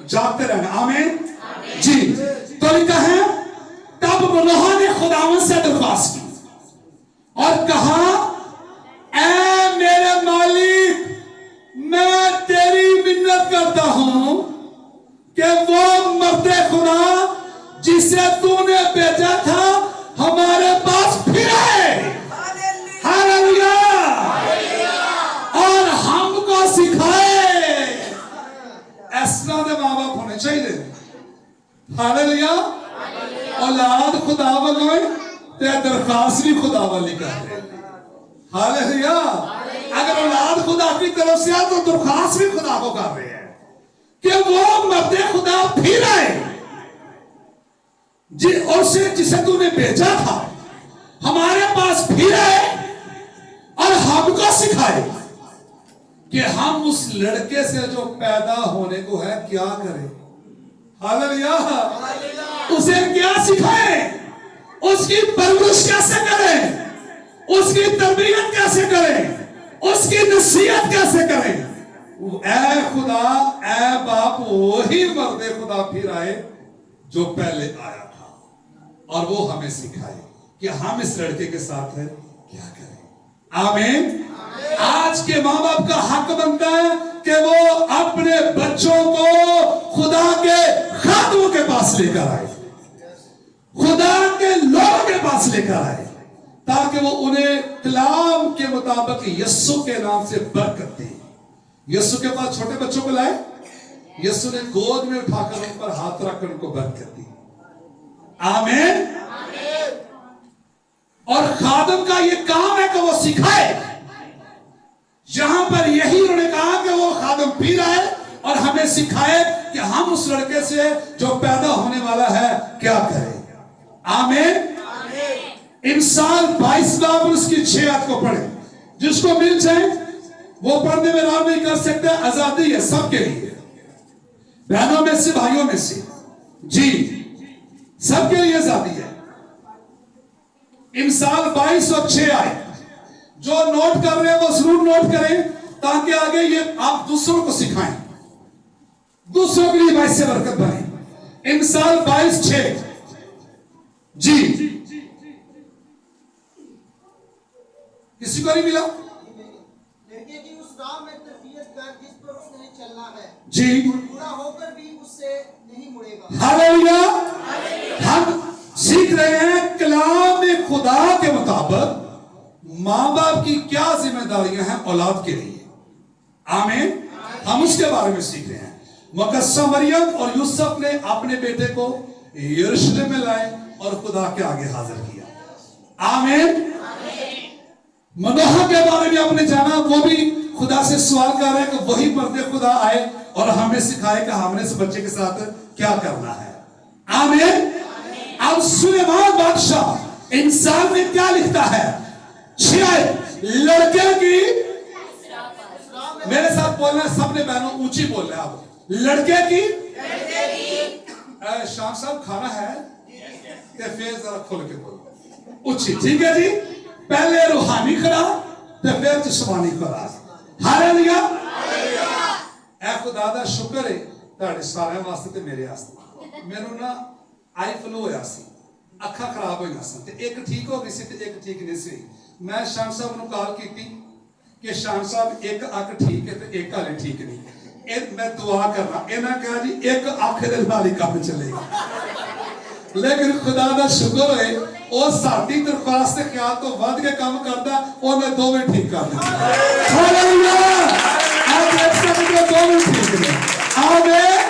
S1: जागते रहना। आमीन जी। तो लिखा है तब मनोहा ने खुदावंद से दरख्वास्त की और कहा, ऐ मेरे मालिक, मैं तेरी मिन्नत करता हूं कि वो मर्दे खुदा जिसे तूने भेजा था हमारे पास फिर आए। हालेलुया, और हमको सिखाए। इस तरह के मां बाप होने चाहिए। हालेलुया, औलाद खुदा वालों ते दरखास्त भी खुदा वाली कर। हालेलुया, अगर औलाद खुदा की तरफ से आ तो दरखास्त भी खुदा को कर रहे हैं कि वो मर्दे खुदा फिर आए और से जिसे तूने भेजा था हमारे पास फिर आए और हमको सिखाए कि हम उस लड़के से जो पैदा होने को है क्या करें। हालेलुया, उसे क्या सिखाएं, उसकी परवरिश कैसे करें, उसकी तरबियत कैसे करें, उसकी नसीहत कैसे करें। ऐ खुदा, ऐ बाप, वही मर्दे खुदा फिर आए जो पहले आया था, और वो हमें सिखाए कि हम इस लड़के के साथ क्या करें। आमीन। आज के माँ बाप का हक बनता है कि वो अपने बच्चों को खुदा के खादमों के पास लेकर आए, खुदा के लोगों के पास लेकर आए, ताकि वो उन्हें कलाम के मुताबिक यीशु के नाम से बरकत दे। यीशु के पास छोटे बच्चों को लाए, यीशु ने गोद में उठाकर उन पर हाथ रखकर उनको बरकत दी। आमीन। और खादम का ये काम है कि वो सिखाए। यहां पर यही उन्होंने कहा कि वो खादम फिर आए और हमें सिखाए कि हम उस लड़के से जो पैदा होने वाला है क्या करें। आमीन। इंसान 22 बाब उसकी 6 आयत को पढ़े, जिसको मिल जाए वो पढ़ने में राम नहीं कर सकते। आजादी है सबके लिए, बहनों में से भाइयों में से, जी सबके लिए आजादी है। इंसान 22 और 6 आयत जो नोट कर रहे हैं वो जरूर नोट करें, ताकि आगे ये आप दूसरों को सिखाएं, दूसरों के लिए इससे बरकत बने। इंसान 22:6 जी। किसी को नहीं मिला?
S3: लड़के की उस राह में तरबियत कर जिस पर उसने चलना है
S1: जी,
S3: बुरा होकर भी उससे नहीं मुड़ेगा।
S1: हालेलुया। हम सीख रहे हैं कलाम में खुदा के मुताबिक माँ बाप की क्या जिम्मेदारियां हैं औलाद के लिए। आमीन। हम उसके बारे में सीख रहे हैं। मुकद्दसा मरियम और यूसुफ ने अपने बेटे को यरूशलेम में लाए और खुदा के आगे हाजिर किया। आमीन। मनोहा के बारे में आपने जाना, वो भी खुदा से सवाल कर रहे हैं कि वही मर्द खुदा आए और हमें सिखाए कि हमने इस बच्चे के साथ क्या करना है। आमीन। अब सुलेमान बादशाह इंसान में क्या लिखता है? शायद लड़के की, मेरे साथ बोलना सबने बहनों ऊंची बोलना है। आप लड़के की शाम साहब खाना है ते फिर जरा खोल के बोलो ऊंची, ठीक है जी। पहले रूहानी खुराक ते फिर जिस्मानी खुराक। हालेलुया। ऐ खुदा दा शुक्र है ਤੁਹਾਡੇ ਸਾਰਿਆਂ ਵਾਸਤੇ ਤੇ ਮੇਰੇ ਵਾਸਤੇ। ਮੈਨੂੰ ਨਾ आई फ्लू होया सी, अखा खराब होईयां सी ते एक ठीक हो गई सी ते एक ठीक नहीं सी। मैं शान साहब नूं कॉल कीती कि शान साहब एक अख ठीक है ते एक हाले ठीक नहीं। मैं दुआ करना, इन्हां कहा जी एक अख दे नाल ही काम चलेगा। लेकिन खुदा दा शुक्र होए ਉਹ ਸਾਡੀ ਦਰਖਾਸਤ ਤੇ ਖਿਆਲ ਤੋਂ ਵੱਧ ਕੇ ਕੰਮ ਕਰਦਾ, ਉਹਨੇ ਦੋਵੇਂ ਠੀਕ ਕਰ ਦਿੱਤੇ। ਹਾਲੇਲੂਇਆ। ਆਪ ਦੇਖ ਸਕਦੇ ਹੋ ਦੋਵੇਂ ਠੀਕ ਨੇ। ਆਮੀਨ।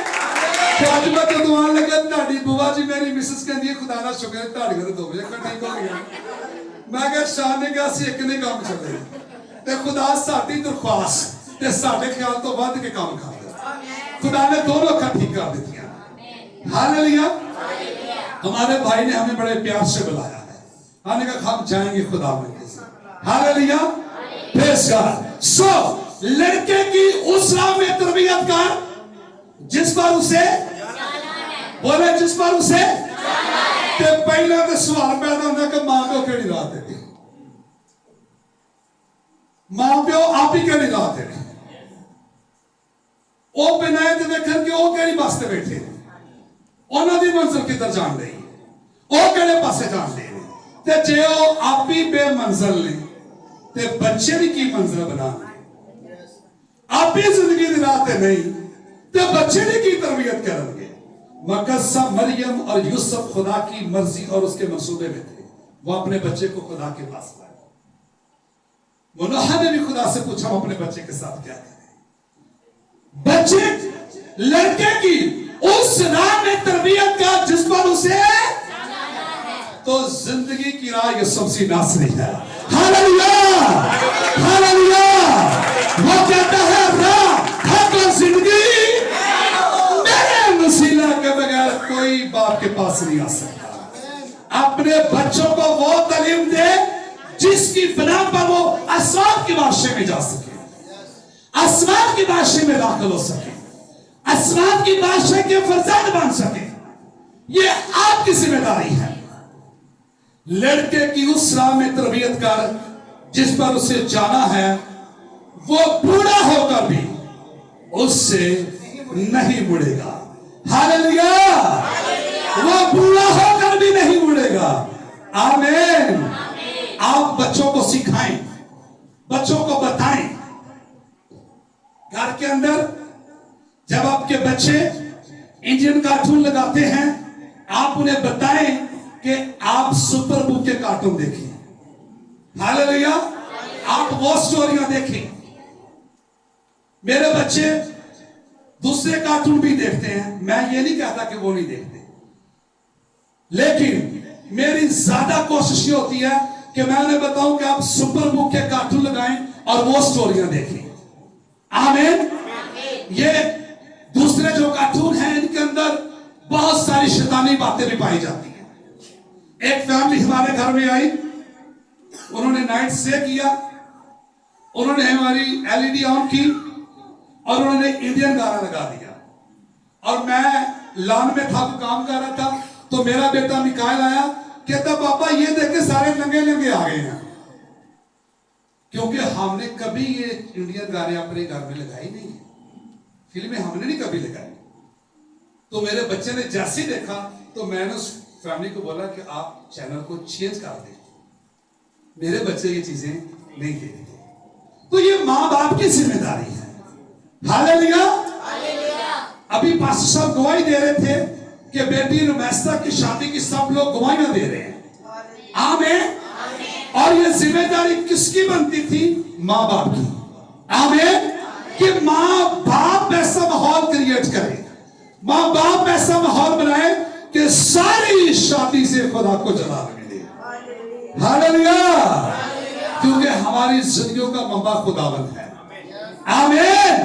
S1: ਅੱਜ ਮੈਂ ਤੇ ਦੁਆ ਲੱਗਾ, ਤੁਹਾਡੀ ਬੁਆ ਜੀ ਮੇਰੀ ਮਿਸਿਸ ਕਹਿੰਦੀ ਹੈ ਖੁਦਾ ਦਾ ਸ਼ੁਕਰ ਹੈ ਤੁਹਾਡੇ ਘਰ ਦੋਵੇਂ ਠੀਕ ਹੋ ਗਏ। ਮੈਂ ਕਿਹਾ ਸ਼ਾਨ ਨੇ ਕਿਹਾ ਸੀ ਇੱਕ ਨੇ ਕੰਮ ਚੱਲੇ ਤੇ ਖੁਦਾ ਸਾਡੀ ਦਰਖਾਸਤ ਤੇ ਸਾਡੇ ਖਿਆਲ ਤੋਂ ਵੱਧ ਕੇ ਕੰਮ ਕਰਦਾ। खुदा ने दोनों का ठीक कर दिया। हालेलुया। हमारे भाई ने हमें बड़े प्यार से बुलाया है, हमने कहा हम जाएंगे खुदा में। हालेलुया। Praise God. सो लड़के की उस राह में तरबियत कर जिस पर उसे बोले, जिस पर उसे ते पहला तो सवाल पैदा होता कि मां प्यो केड़ी राह ते, मां प्यो आप ही केड़ी राह ते, ਉਹ ਬਿਨਾਂ ਤੇ ਵੇਖਣ ਕਿ ਉਹ ਕਿਹੜੀ ਬੱਸ ਤੇ ਬੈਠੇ ਨੇ, ਉਹਨਾਂ ਦੀ ਮੰਜ਼ਿਲ ਕਿੱਧਰ ਜਾਣ ਲਈ, ਉਹ ਕਿਹੜੇ ਪਾਸੇ ਜਾਂਦੇ ਨੇ। ਤੇ ਜੇ ਉਹ ਆਪ ਹੀ ਬੇਮੰਜ਼ਿਲ ਨੇ ਤੇ ਬੱਚੇ ਵੀ ਕੀ ਮੰਜ਼ਿਲ ਬਣਾਉਣਗੇ? ਆਪ ਹੀ ਜ਼ਿੰਦਗੀ ਦੀ ਰਾਹ ਤੇ ਨਹੀਂ ਤੇ ਬੱਚੇ ਦੀ ਕੀ ਤਰਬੀयत करेंगे? मुकद्दसा मरियम और यूसुफ खुदा की मर्जी और उसके मंसूबे में थे, वो अपने बच्चे को खुदा के पास लाए। मनोहा ने भी खुदा से पूछा हम अपने बच्चे के साथ क्या करें। बच्चे लड़के की उस राह में तरबियत का जिस पर उसे तो जिंदगी की राह यूसुफ सी नासरी है। हालेलुया। हालेलुया। वो कहता है राह हक और जिंदगी मेरे वसीला के बगैर कोई बाप के पास नहीं आ सकता। अपने बच्चों को वो तालीम दे जिसकी बिना पर वो आसमान के बादशाह में जा सके, आसमान की बादशाह में दाखिल हो सके, आसमान की बादशाह के फरजाद बन सके। ये आपकी जिम्मेदारी है। लड़के की उस राह में तरबियत कर जिस पर उसे जाना है, वो बूढ़ा होकर भी उससे नहीं मुड़ेगा। हालेलुया। वो बूढ़ा होकर भी नहीं मुड़ेगा। आमीन। आप बच्चों को सिखाएं, बच्चों को बताएं। घर के अंदर जब आपके बच्चे इंडियन कार्टून लगाते हैं, आप उन्हें बताएं कि आप सुपर बुक के कार्टून देखें। हालेलुया। आप वो स्टोरियां देखें। मेरे बच्चे दूसरे कार्टून भी देखते हैं, मैं ये नहीं कहता कि वो नहीं देखते, लेकिन मेरी ज्यादा कोशिश ये होती है कि मैं उन्हें बताऊं कि आप सुपर बुक के कार्टून लगाएं और वो स्टोरियां देखें। आमीन। ये दूसरे जो कार्टून हैं इनके अंदर बहुत सारी शैतानी बातें भी पाई जाती हैं। एक फैमिली हमारे घर में आई, उन्होंने नाइट स्टे किया, उन्होंने हमारी एलईडी ऑन की और उन्होंने इंडियन गाना लगा दिया। और मैं लॉन में था, काम कर रहा था, तो मेरा बेटा मिकाइल आया, कहता पापा ये देख के सारे नंगे नंगे आ गए हैं, क्योंकि हमने कभी ये इंडियन गाने अपने घर में लगाई नहीं, फिल्में हमने नहीं कभी लगाई। तो मेरे बच्चे ने जैसे ही देखा तो मैंने उस फैमिली को बोला कि आप चैनल को चेंज कर दें, मेरे बच्चे ये चीजें नहीं देखते। तो ये माँ बाप की जिम्मेदारी है। हालेलुया। अभी पास्टर साहब गवाही दे रहे थे कि बेटी रुमैसा की शादी की सब लोग गवाहियां दे रहे हैं। आमीन। और ये जिम्मेदारी किसकी बनती थी? माँ बाप की। आमीन। कि माँ बाप ऐसा माहौल क्रिएट करे, माँ बाप ऐसा माहौल बनाए कि सारी शादी से खुदा को जलाल मिले। हालेलुया, क्योंकि हमारी जिंदगियों का मम्मा खुदावंद है। आमीन।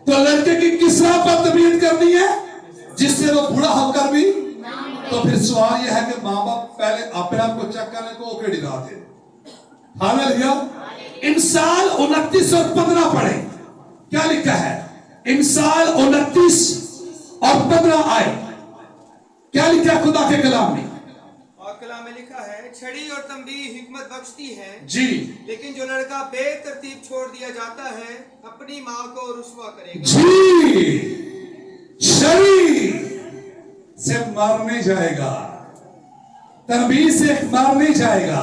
S1: तो लड़के की किस राह पर तरबियत करनी है जिससे वो बूढ़ा होकर भी, तो फिर सवाल यह है कि माँ बाप पहले अपने आप को चेक करने को केड़ी राह थे। हालेलुया। इमसाल 29 और 15 पढ़े, क्या लिखा है? इमसाल 29 और 15 आए, क्या लिखा है खुदा के कलाम में?
S2: और कलाम में लिखा है, छड़ी और तंबी हिकमत बख्शती है
S1: जी,
S2: लेकिन जो लड़का बेतरतीब छोड़ दिया जाता है अपनी माँ को रुसवा करेगा।
S1: जी, छड़ी से मार नहीं जाएगा, तंबी से मार नहीं जाएगा।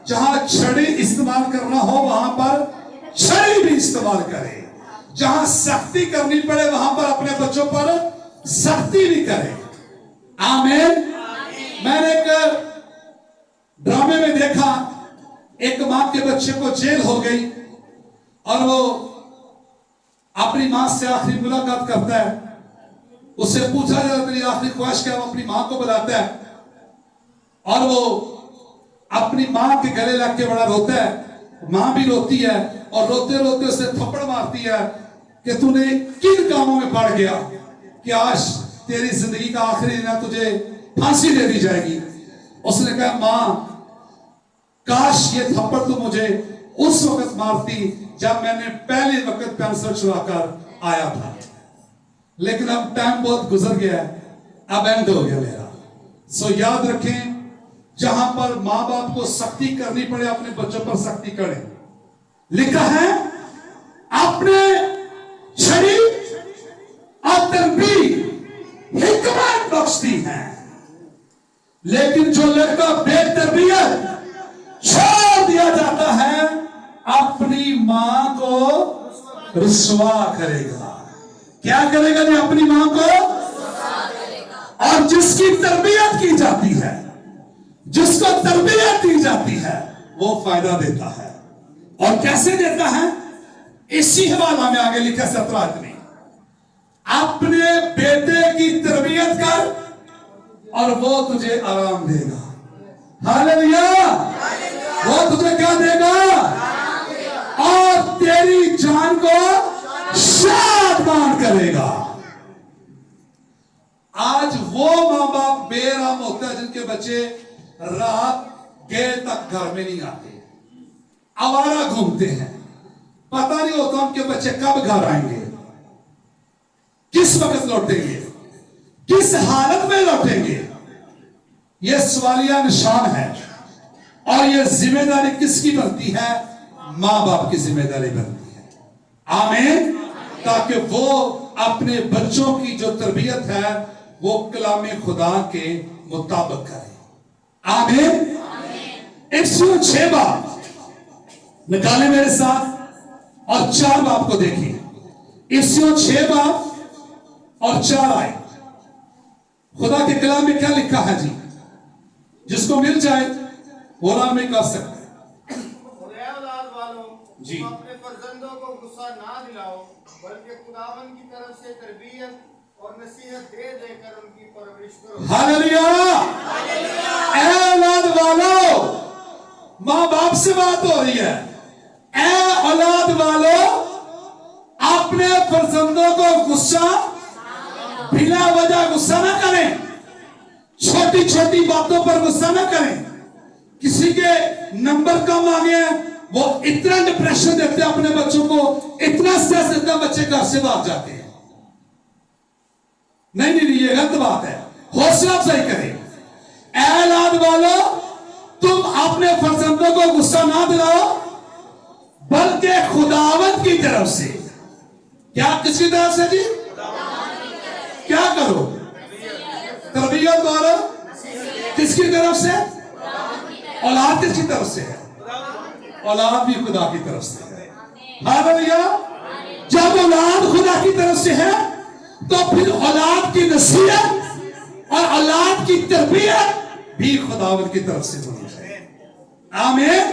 S1: जहां छड़ी इस्तेमाल करना हो वहां पर छड़ी भी इस्तेमाल करे, जहां सख्ती करनी पड़े वहां पर अपने बच्चों पर सख्ती भी करे। आमीन। मैंने एक ड्रामे में देखा, एक मां के बच्चे को जेल हो गई और वो अपनी मां से आखिरी मुलाकात करता है। उससे पूछा जाता तेरी आखिरी ख्वाहिश क्या? वो अपनी मां को बुलाता है और वो अपनी मां के गले लग के बड़ा रोता है। मां भी रोती है और रोते रोते उसे थप्पड़ मारती है कि तूने किन कामों में पड़ गया कि आज तेरी जिंदगी का आखिरी दिन है, तुझे फांसी दे दी जाएगी। उसने कहा, मां काश ये थप्पड़ तू मुझे उस वक्त मारती जब मैंने पहले वक्त पेंसिल चुराकर आया था, लेकिन अब टाइम बहुत गुजर गया है, अब एंड हो गया मेरा। सो याद रखें, जहां पर मां बाप को सख्ती करनी पड़े अपने बच्चों पर सख्ती करें। लिखा है, अपने छड़ी और तंबी हिकमत बख्शती है, लेकिन जो लड़का बेतरबियत छोड़ दिया जाता है अपनी मां को रुसवा करेगा। क्या करेगा? नहीं, अपनी मां को। और जिसकी तरबियत की जाती है, जिसको तरबियत दी जाती है, वो फायदा देता है। और कैसे देता है? इसी हवाला में आगे लिखा 17 में, अपने बेटे की तरबियत कर और वो तुझे आराम देगा। हालेलुया। वो तुझे क्या देगा? और तेरी जान को शादमान करेगा। आज वो मां बाप बेराम होता है जिनके बच्चे रात देर तक घर में नहीं आते, आवारा घूमते हैं, पता नहीं होता उनके बच्चे कब घर आएंगे, किस वक्त लौटेंगे, किस हालत में लौटेंगे। यह सवालिया निशान है और यह जिम्मेदारी किसकी बनती है? मां बाप की जिम्मेदारी बनती है। आमीन। ताकि वो अपने बच्चों की जो तरबियत है वो कलामे खुदा के मुताबिक करे। आमीन। 106 बाप निकाले मेरे साथ और 4 बाप को देखिए। 106 बाप और 4 आए। खुदा के कलाम में क्या लिखा है जी? जिसको मिल जाए वो राम में कर सकता है।
S3: औलाद वालों,
S1: जी।
S3: तुम अपने फर्जंदों को गुस्सा ना दिलाओ, बल्कि खुदावन की तरफ से तरबियत और नसीहत दे देकर उनकी परवरिश करो।
S1: हालेलुया। ऐ औलाद वालों, मां बाप से बात हो रही है। ऐ औलाद वालों, अपने फर्जंदों को गुस्सा, बिना वजह गुस्सा ना करें, छोटी छोटी बातों पर गुस्सा ना करें। किसी के नंबर कम आ गए हैं, वो इतना डिप्रेशन देते हैं अपने बच्चों को, इतना स्ट्रेस देते हैं, बच्चे घर से भाग जाते हैं। नहीं नहीं, ये गलत बात है। हौसला अफजाई करें। ऐ औलाद वालों, तुम अपने फर्जंदों को गुस्सा ना दिलाओ, बल्कि खुदावंद की तरफ से। क्या? किसकी तरफ से जी? क्या करो? तरबियत द्वारा। किसकी तरफ से? औलाद किसकी तरफ से है? औलाद भी खुदा की तरफ से है। हालेलुया। जब औलाद खुदा की तरफ से है तो फिर औलाद की नसीहत और औलाद की तरबियत भी खुदावंद की तरफ से होनी चाहिए। आमीन।